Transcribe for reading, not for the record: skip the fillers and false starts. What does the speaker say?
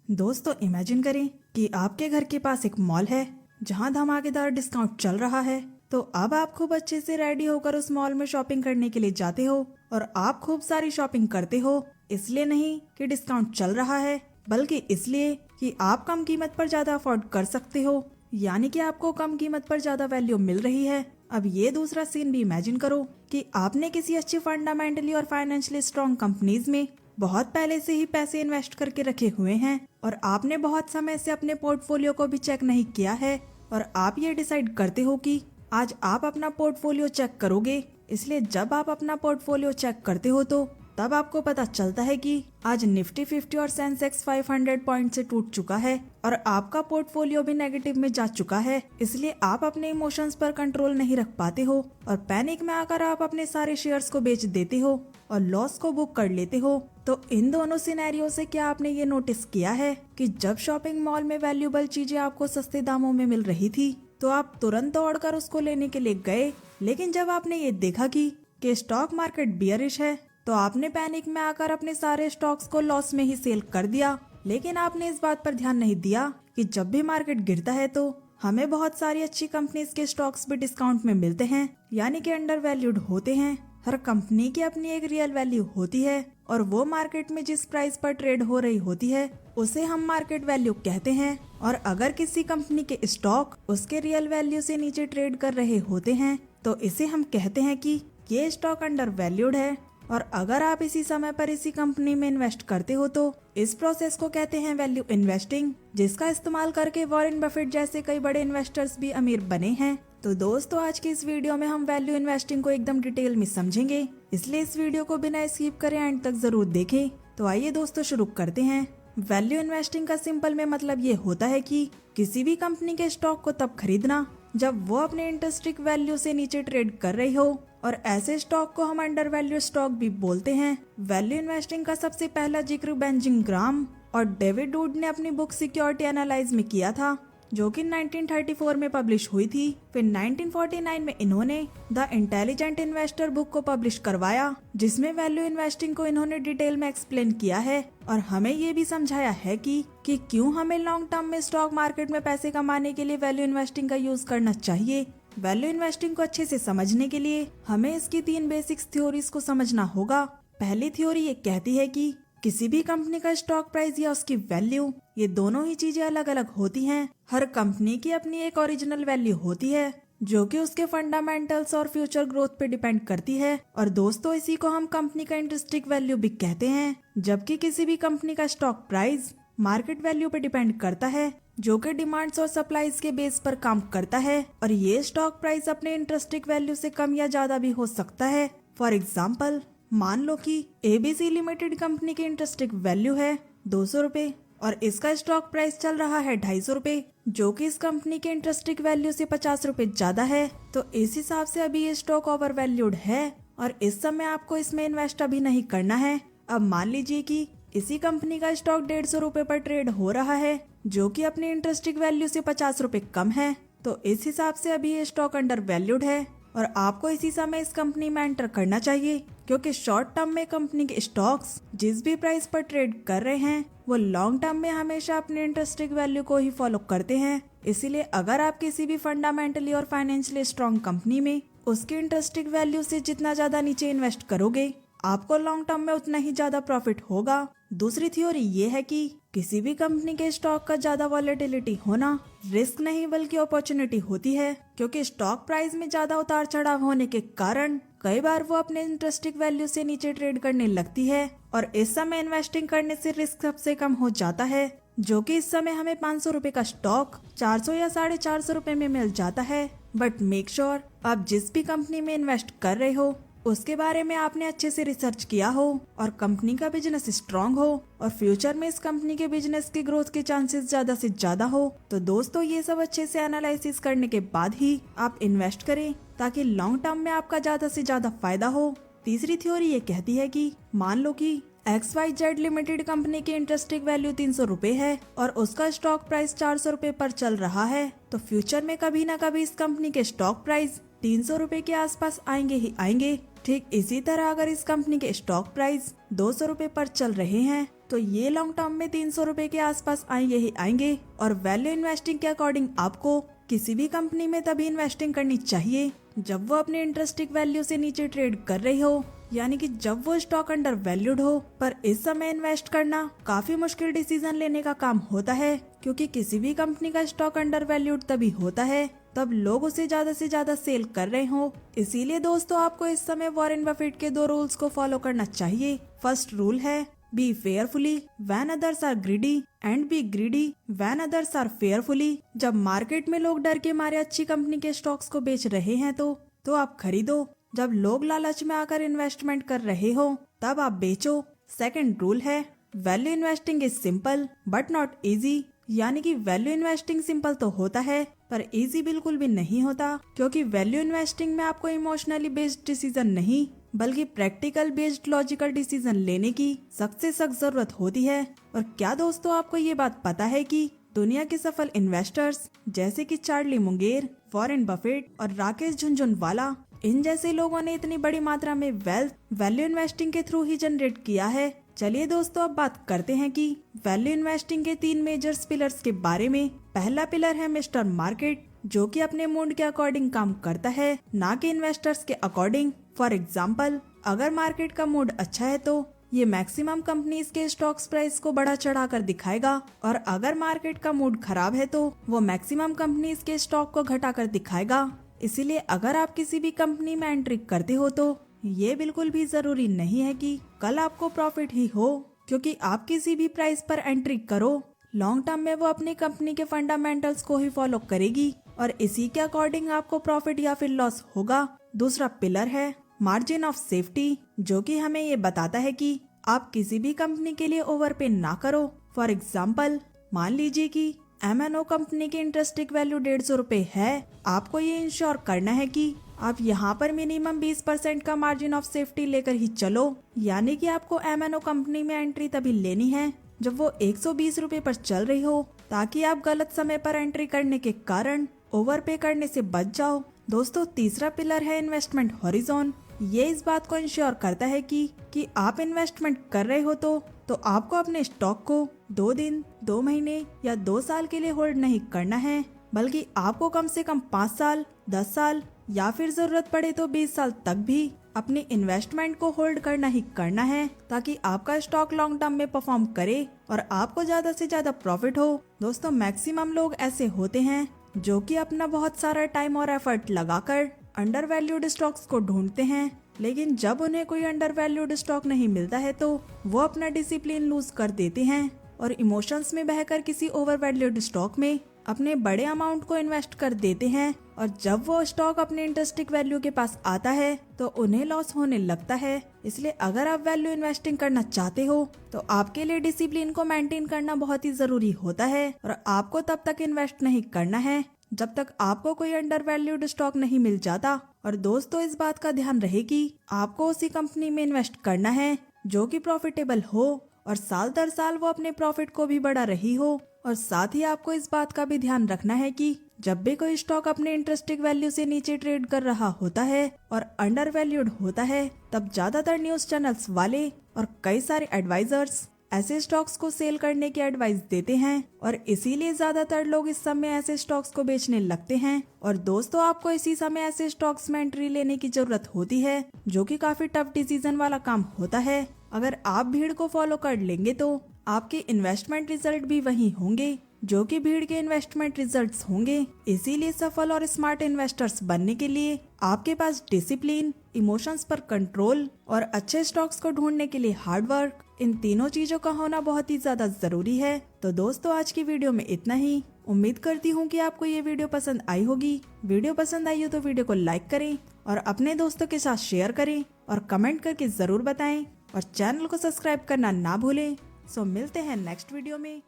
दोस्तों इमेजिन करें कि आपके घर के पास एक मॉल है जहां धमाकेदार डिस्काउंट चल रहा है। तो अब आप खूब अच्छे से रेडी होकर उस मॉल में शॉपिंग करने के लिए जाते हो और आप खूब सारी शॉपिंग करते हो, इसलिए नहीं कि डिस्काउंट चल रहा है बल्कि इसलिए कि आप कम कीमत पर ज्यादा अफोर्ड कर सकते हो, यानी कि आपको कम कीमत पर ज्यादा वैल्यू मिल रही है। अब ये दूसरा सीन भी इमेजिन करो कि आपने किसी अच्छी फंडामेंटली और फाइनेंशियली स्ट्रॉन्ग कंपनीज में बहुत पहले से ही पैसे इन्वेस्ट करके रखे हुए हैं और आपने बहुत समय से अपने पोर्टफोलियो को भी चेक नहीं किया है और आप ये डिसाइड करते हो कि आज आप अपना पोर्टफोलियो चेक करोगे। इसलिए जब आप अपना पोर्टफोलियो चेक करते हो तो तब आपको पता चलता है कि आज निफ्टी 50 और सेंसेक्स 500 पॉइंट से टूट चुका है और आपका पोर्टफोलियो भी नेगेटिव में जा चुका है। इसलिए आप अपने इमोशंस पर कंट्रोल नहीं रख पाते हो और पैनिक में आकर आप अपने सारे शेयर्स को बेच देते हो और लॉस को बुक कर लेते हो। तो इन दोनों सिनेरियो से क्या आपने ये नोटिस किया है कि जब शॉपिंग मॉल में वैल्यूएबल चीजें आपको सस्ते दामों में मिल रही थी तो आप तुरंत दौड़कर उसको लेने के लिए गए, लेकिन जब आपने ये देखा कि स्टॉक मार्केट बियरिश है तो आपने पैनिक में आकर अपने सारे स्टॉक्स को लॉस में ही सेल कर दिया। लेकिन आपने इस बात पर ध्यान नहीं दिया कि जब भी मार्केट गिरता है तो हमें बहुत सारी अच्छी कंपनीज के स्टॉक्स भी डिस्काउंट में मिलते हैं, यानी कि अंडर वैल्यूड होते हैं। हर कंपनी की अपनी एक रियल वैल्यू होती है और वो मार्केट में जिस प्राइस पर ट्रेड हो रही होती है उसे हम मार्केट वैल्यू कहते हैं। और अगर किसी कंपनी के स्टॉक उसके रियल वैल्यू से नीचे ट्रेड कर रहे होते हैं तो इसे हम कहते हैं कि ये स्टॉक अंडर वैल्यूड है। और अगर आप इसी समय पर इसी कंपनी में इन्वेस्ट करते हो तो इस प्रोसेस को कहते हैं वैल्यू इन्वेस्टिंग, जिसका इस्तेमाल करके वॉरेन बफेट जैसे कई बड़े इन्वेस्टर्स भी अमीर बने हैं। तो दोस्तों आज की इस वीडियो में हम वैल्यू इन्वेस्टिंग को एकदम डिटेल में समझेंगे, इसलिए इस वीडियो को बिना स्किप करे एंड तक जरूर देखें। तो आइए दोस्तों शुरू करते हैं। वैल्यू इन्वेस्टिंग का सिंपल में मतलब ये होता है कि किसी भी कंपनी के स्टॉक को तब खरीदना जब वो अपने इंटरेस्टिक वैल्यू से नीचे ट्रेड कर रही हो, और ऐसे स्टॉक को हम अंडर वैल्यू स्टॉक भी बोलते हैं। वैल्यू इन्वेस्टिंग का सबसे पहला जिक्र बेंजामिन ग्राहम और डेविड वुड ने अपनी बुक सिक्योरिटी एनालाइज में किया था, जो कि 1934 में पब्लिश हुई थी। फिर 1949 में इन्होंने द इंटेलिजेंट इन्वेस्टर बुक को पब्लिश करवाया, जिसमें वैल्यू इन्वेस्टिंग को इन्होंने डिटेल में एक्सप्लेन किया है और हमें ये भी समझाया है कि क्यों हमें लॉन्ग टर्म में स्टॉक मार्केट में पैसे कमाने के लिए वैल्यू इन्वेस्टिंग का यूज करना चाहिए। वैल्यू इन्वेस्टिंग को अच्छे से समझने के लिए हमें इसकी 3 बेसिक्स थ्योरीज को समझना होगा। पहली थ्योरी ये कहती है कि किसी भी कंपनी का स्टॉक प्राइस या उसकी वैल्यू, ये दोनों ही चीजें अलग अलग होती हैं। हर कंपनी की अपनी एक ओरिजिनल वैल्यू होती है जो कि उसके फंडामेंटल्स और फ्यूचर ग्रोथ पे डिपेंड करती है। और दोस्तों इसी को हम कंपनी का इंटरेस्टिक वैल्यू भी कहते हैं, जबकि किसी भी कंपनी का स्टॉक प्राइस मार्केट वैल्यू पे डिपेंड करता है, जो कि डिमांड्स और सप्लाईज के बेस पर काम करता है। और ये स्टॉक प्राइस अपने इंटरेस्टिक वैल्यू से कम या ज्यादा भी हो सकता है। फॉर एग्जाम्पल मान लो कि एबीसी लिमिटेड कंपनी की इंटरेस्टिक वैल्यू है 200 रुपए और इसका स्टॉक प्राइस चल रहा है 250 रुपए, जो कि इस कंपनी के इंटरेस्टिक वैल्यू से 50 रुपए ज्यादा है। तो इस हिसाब से अभी ये स्टॉक ओवर वैल्यूड है और इस समय आपको इसमें इन्वेस्ट अभी नहीं करना है। अब मान लीजिए कि इसी कंपनी का स्टॉक 150 रुपए पर ट्रेड हो रहा है, जो कि अपने इंटरेस्टिक वैल्यू से 50 रुपए कम है। तो इस हिसाब से अभी ये स्टॉक अंडर वैल्यूड है और आपको इसी समय इस कंपनी में एंटर करना चाहिए, क्योंकि शॉर्ट टर्म में कंपनी के स्टॉक्स जिस भी प्राइस पर ट्रेड कर रहे हैं वो लॉन्ग टर्म में हमेशा अपने इंटरेस्टिक वैल्यू को ही फॉलो करते हैं। इसीलिए अगर आप किसी भी फंडामेंटली और फाइनेंशियली स्ट्रॉन्ग कंपनी में उसकी इंटरेस्टिक वैल्यू से जितना ज्यादा नीचे इन्वेस्ट करोगे आपको लॉन्ग टर्म में उतना ही ज्यादा प्रॉफिट होगा। दूसरी थ्योरी ये है कि किसी भी कंपनी के स्टॉक का ज्यादा वॉलेटिलिटी होना रिस्क नहीं बल्कि अपॉर्चुनिटी होती है, क्योंकि स्टॉक प्राइस में ज्यादा उतार चढ़ाव होने के कारण कई बार वो अपने इंटरेस्टिक वैल्यू से नीचे ट्रेड करने लगती है और इस समय इन्वेस्टिंग करने से रिस्क सबसे कम हो जाता है, जो कि इस समय हमें 500 रुपए का स्टॉक 400 या 450 रुपए में मिल जाता है। बट मेक श्योर आप जिस भी कंपनी में इन्वेस्ट कर रहे हो उसके बारे में आपने अच्छे से रिसर्च किया हो और कंपनी का बिजनेस स्ट्रांग हो और फ्यूचर में इस कंपनी के बिजनेस की ग्रोथ के चांसेस ज्यादा से ज्यादा हो। तो दोस्तों ये सब अच्छे से एनालिसिस करने के बाद ही आप इन्वेस्ट करें ताकि लॉन्ग टर्म में आपका ज्यादा से ज्यादा फायदा हो। तीसरी थ्योरी ये कहती है कि मान लो कि XYZ लिमिटेड कंपनी की इंटरेस्टिक वैल्यू 300 रुपए है और उसका स्टॉक प्राइस 400 रुपए पर चल रहा है, तो फ्यूचर में कभी ना कभी इस कंपनी के स्टॉक प्राइस 300 रुपए के आसपास आएंगे ही आएंगे। ठीक इसी तरह अगर इस कंपनी के स्टॉक प्राइस 200 रुपए पर चल रहे हैं तो ये लॉन्ग टर्म में 300 रुपए के आसपास आएंगे ही आएंगे। और वैल्यू इन्वेस्टिंग के अकॉर्डिंग आपको किसी भी कंपनी में तभी इन्वेस्टिंग करनी चाहिए जब वो अपने इंटरेस्टिंग वैल्यू से नीचे ट्रेड कर रही हो, यानी कि जब वो स्टॉक अंडर वैल्यूड हो। पर इस समय इन्वेस्ट करना काफी मुश्किल डिसीजन लेने का काम होता है, क्योंकि किसी भी कंपनी का स्टॉक अंडर वैल्यूड तभी होता है तब लोग उसे ज्यादा से ज्यादा सेल कर रहे हो। इसीलिए दोस्तों आपको इस समय वॉरेन बफेट के 2 रूल्स को फॉलो करना चाहिए। फर्स्ट रूल है be fearfully when others are greedy and be greedy when others are fearfully. जब मार्केट में लोग डर के मारे अच्छी कंपनी के स्टॉक्स को बेच रहे हैं तो आप खरीदो। जब लोग लालच में आकर इन्वेस्टमेंट कर रहे हो तब आप बेचो। सेकंड रूल है value investing is simple but not easy, यानी कि वैल्यू इन्वेस्टिंग सिंपल तो होता है पर इजी बिल्कुल भी नहीं होता, क्योंकि वैल्यू इन्वेस्टिंग में आपको इमोशनली बेस्ड डिसीजन नहीं बल्कि प्रैक्टिकल बेस्ड लॉजिकल डिसीजन लेने की सख्त से सख्त जरूरत होती है। और क्या दोस्तों आपको ये बात पता है कि दुनिया के सफल इन्वेस्टर्स जैसे कि चार्ली मुंगेर, वॉरेन बफेट और राकेश झुनझुनवाला, इन जैसे लोगों ने इतनी बड़ी मात्रा में वेल्थ वैल्यू इन्वेस्टिंग के थ्रू ही जनरेट किया है। चलिए दोस्तों अब बात करते हैं कि वैल्यू इन्वेस्टिंग के 3 मेजर पिलर्स के बारे में। पहला पिलर है मिस्टर मार्केट, जो कि अपने मूड के अकॉर्डिंग काम करता है, ना कि इन्वेस्टर्स के अकॉर्डिंग। फॉर एग्जाम्पल, अगर मार्केट का मूड अच्छा है तो ये मैक्सिमम कंपनीज के स्टॉक्स प्राइस को बढ़ा चढ़ा कर दिखाएगा, और अगर मार्केट का मूड खराब है तो वो मैक्सिमम कंपनीज के स्टॉक को घटा कर दिखाएगा। इसीलिए अगर आप किसी भी कंपनी में एंट्री करते हो तो ये बिल्कुल भी जरूरी नहीं है कि कल आपको प्रॉफिट ही हो, क्योंकि आप किसी भी प्राइस पर एंट्री करो, लॉन्ग टर्म में वो अपनी कंपनी के फंडामेंटल्स को ही फॉलो करेगी और इसी के अकॉर्डिंग आपको प्रॉफिट या फिर लॉस होगा। दूसरा पिलर है मार्जिन ऑफ सेफ्टी, जो कि हमें ये बताता है कि आप किसी भी कंपनी के लिए ओवरपे ना करो। फॉर एग्जाम्पल, मान लीजिए कि MNO कंपनी की इंटरेस्टिंग वैल्यू 150 रुपए है। आपको ये इंश्योर करना है कि आप यहाँ पर मिनिमम 20% का मार्जिन ऑफ सेफ्टी लेकर ही चलो, यानी कि आपको MNO कंपनी में एंट्री तभी लेनी है जब वो 120 रुपए पर चल रही हो, ताकि आप गलत समय पर एंट्री करने के कारण ओवरपे करने से बच जाओ। दोस्तों तीसरा पिलर है इन्वेस्टमेंट हॉरिजॉन। ये इस बात को इंश्योर करता है कि आप इन्वेस्टमेंट कर रहे हो तो आपको अपने स्टॉक को 2 दिन, 2 महीने या 2 साल के लिए होल्ड नहीं करना है, बल्कि आपको कम से कम 5 साल, 10 साल या फिर जरूरत पड़े तो 20 साल तक भी अपनी इन्वेस्टमेंट को होल्ड करना ही करना है, ताकि आपका स्टॉक लॉन्ग टर्म में परफॉर्म करे और आपको ज्यादा से ज्यादा प्रॉफिट हो। दोस्तों मैक्सिमम लोग ऐसे होते हैं जो कि अपना बहुत सारा टाइम और एफर्ट लगाकर अंडर वैल्यूड स्टॉक्स को ढूंढते हैं, लेकिन जब उन्हें कोई अंडर वैल्यूड स्टॉक नहीं मिलता है तो वो अपना डिसिप्लिन लूज कर देते हैं और इमोशंस में बहकर किसी ओवर वैल्यूड स्टॉक में अपने बड़े अमाउंट को इन्वेस्ट कर देते हैं, और जब वो स्टॉक अपने इंटरेस्टिंग वैल्यू के पास आता है तो उन्हें लॉस होने लगता है। इसलिए अगर आप वैल्यू इन्वेस्टिंग करना चाहते हो तो आपके लिए डिसिप्लिन को मेंटेन करना बहुत ही जरूरी होता है, और आपको तब तक इन्वेस्ट नहीं करना है जब तक आपको कोई अंडर वैल्यूड स्टॉक नहीं मिल जाता। और दोस्तों इस बात का ध्यान रहे कि आपको उसी कंपनी में इन्वेस्ट करना है जो कि प्रॉफिटेबल हो और साल दर साल वो अपने प्रॉफिट को भी बढ़ा रही हो। और साथ ही आपको इस बात का भी ध्यान रखना है कि जब भी कोई स्टॉक अपने इंटरेस्टिंग वैल्यू से नीचे ट्रेड कर रहा होता है और अंडर वैल्यूड होता है, तब ज्यादातर न्यूज चैनल्स वाले और कई सारे एडवाइजर्स ऐसे स्टॉक्स को सेल करने की एडवाइस देते हैं, और इसीलिए ज्यादातर लोग इस समय ऐसे स्टॉक्स को बेचने लगते हैं। और दोस्तों आपको इसी समय ऐसे स्टॉक्स में एंट्री लेने की जरूरत होती है, जो कि काफी टफ डिसीजन वाला काम होता है। अगर आप भीड़ को फॉलो कर लेंगे तो आपके इन्वेस्टमेंट रिजल्ट भी वही होंगे जो कि भीड़ के इन्वेस्टमेंट रिजल्ट्स होंगे। इसीलिए सफल और स्मार्ट इन्वेस्टर्स बनने के लिए आपके पास डिसिप्लिन, इमोशंस पर कंट्रोल और अच्छे स्टॉक्स को ढूंढने के लिए हार्ड वर्क, इन तीनों चीजों का होना बहुत ही ज्यादा जरूरी है। तो दोस्तों आज की वीडियो में इतना ही। उम्मीद करती हूँ कि आपको ये वीडियो पसंद आई होगी। वीडियो पसंद आई हो तो वीडियो को लाइक करें और अपने दोस्तों के साथ शेयर करें और कमेंट करके जरूर बताएं, और चैनल को सब्सक्राइब करना ना भूलें। सो मिलते हैं नेक्स्ट वीडियो में।